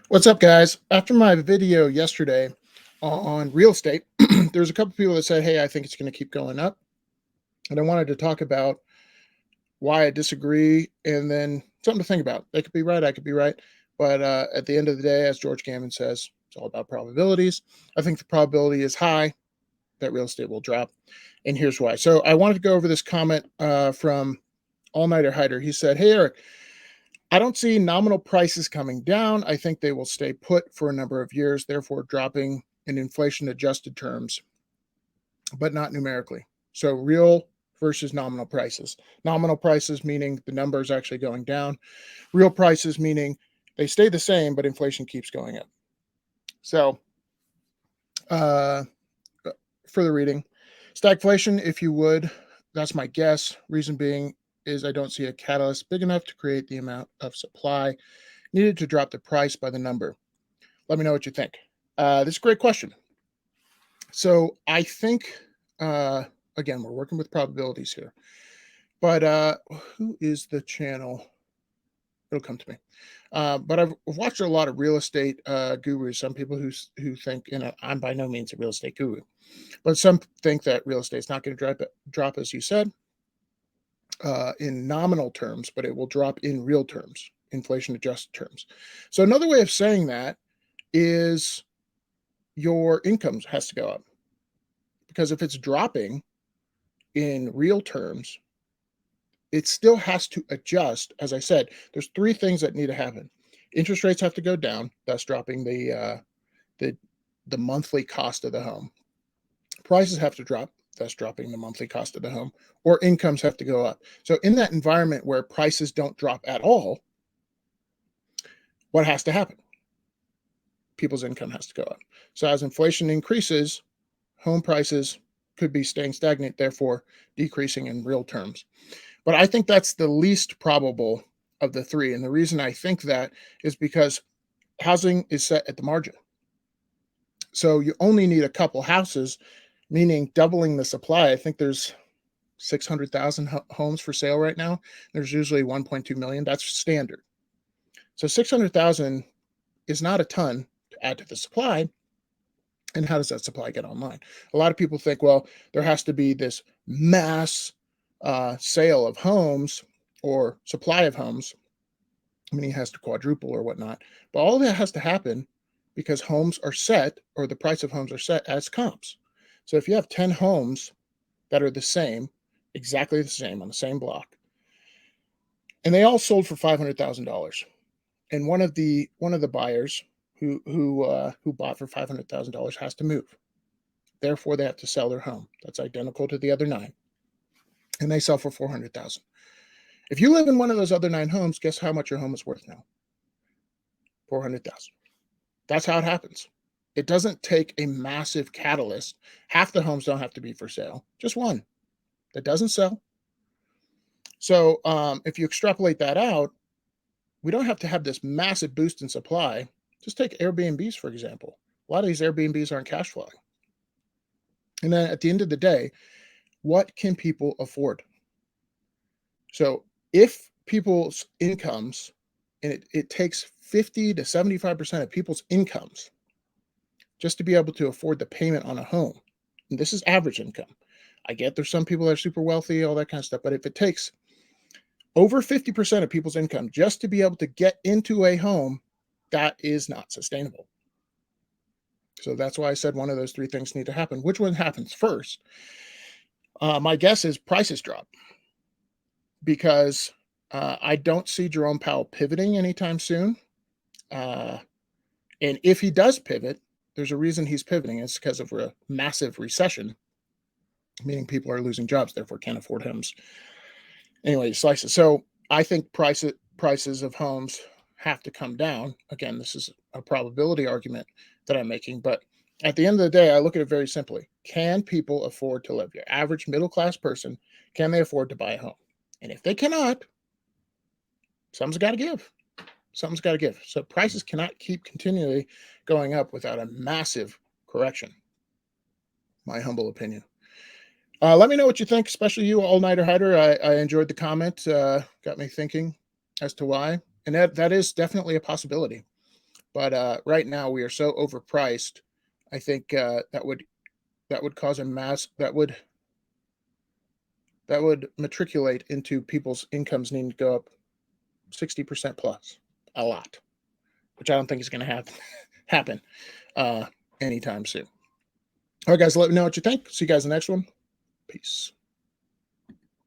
What's up, guys? After my video yesterday on real estate, there's a couple people that said, hey, I think it's going to keep going up. And I wanted to talk about why I disagree and then something to think about. They could be right, I could be right. But at the end of the day, as George Gammon says, it's all about probabilities. I think the probability is high that real estate will drop. And here's why. So I wanted to go over this comment from All Nighter Hider. He said, hey, Eric, I don't see nominal prices coming down. I think they will stay put for a number of years, therefore dropping in inflation-adjusted terms, but not numerically. So real versus nominal prices. Nominal prices meaning the number is actually going down. Real prices meaning they stay the same, but inflation keeps going up. So further reading. Stagflation, if you would, that's my guess. Reason being is I don't see a catalyst big enough to create the amount of supply needed to drop the price by the number. Let me know what you think. This is a great question. So I think, again, we're working with probabilities here. But who is the channel? It'll come to me. But I've watched a lot of real estate gurus. Some people who think, I'm by no means a real estate guru, but some think that real estate is not going to drop, as you said, in nominal terms, but it will drop in real terms, inflation-adjusted terms. So another way of saying that is your income has to go up. Because if it's dropping in real terms, it still has to adjust. As I said, there's three things that need to happen. Interest rates have to go down, thus dropping the monthly cost of the home. Prices have to drop, thus dropping the monthly cost of the home, or incomes have to go up. So in that environment where prices don't drop at all, what has to happen? People's income has to go up. So as inflation increases, home prices could be staying stagnant, therefore decreasing in real terms. But I think that's the least probable of the three. And the reason I think that is because housing is set at the margin. So you only need a couple houses, meaning doubling the supply. I think there's 600,000 homes for sale right now. There's usually 1.2 million. That's standard. So 600,000 is not a ton to add to the supply. And how does that supply get online? A lot of people think, well, there has to be this mass sale of homes or supply of homes. I mean, it has to quadruple or whatnot. But all of that has to happen because homes are set, or the price of homes are set as comps. So if you have 10 homes that are the same, exactly the same on the same block, and they all sold for $500,000, and one of the buyers who bought for $500,000 has to move. Therefore, they have to sell their home. That's identical to the other 9. And they sell for $400,000. If you live in one of those other 9 homes, guess how much your home is worth now? $400,000. That's how it happens. It doesn't take a massive catalyst. Half the homes don't have to be for sale. Just one that doesn't sell. So if you extrapolate that out, we don't have to have this massive boost in supply. Just take Airbnbs, for example. A lot of these Airbnbs aren't cash flowing. And then at the end of the day, what can people afford? So if people's incomes, and it takes 50 to 75% of people's incomes just to be able to afford the payment on a home, and this is average income. I get there's some people that are super wealthy, all that kind of stuff, but if it takes over 50% of people's income just to be able to get into a home, that is not sustainable. So that's why I said one of those three things need to happen. Which one happens first? My guess is prices drop, because I don't see Jerome Powell pivoting anytime soon. And if he does pivot, there's a reason he's pivoting. It's because of a massive recession, meaning people are losing jobs, therefore can't afford homes. Anyway, slices. So I think prices of homes have to come down. Again, this is a probability argument that I'm making, but at the end of the day, I look at it very simply. Can people afford to live? Your average middle-class person, can they afford to buy a home? And if they cannot, something's got to give. Something's got to give. So prices cannot keep continually going up without a massive correction. My humble opinion. Let me know what you think, especially you, All-Nighter Hider. I enjoyed the comment. Got me thinking as to why. And that is definitely a possibility. But right now we are so overpriced. I think that would cause a mass that would matriculate into people's incomes needing to go up 60% plus, a lot, which I don't think is going to happen anytime soon. All right, guys, let me know what you think. See you guys in the next one. Peace.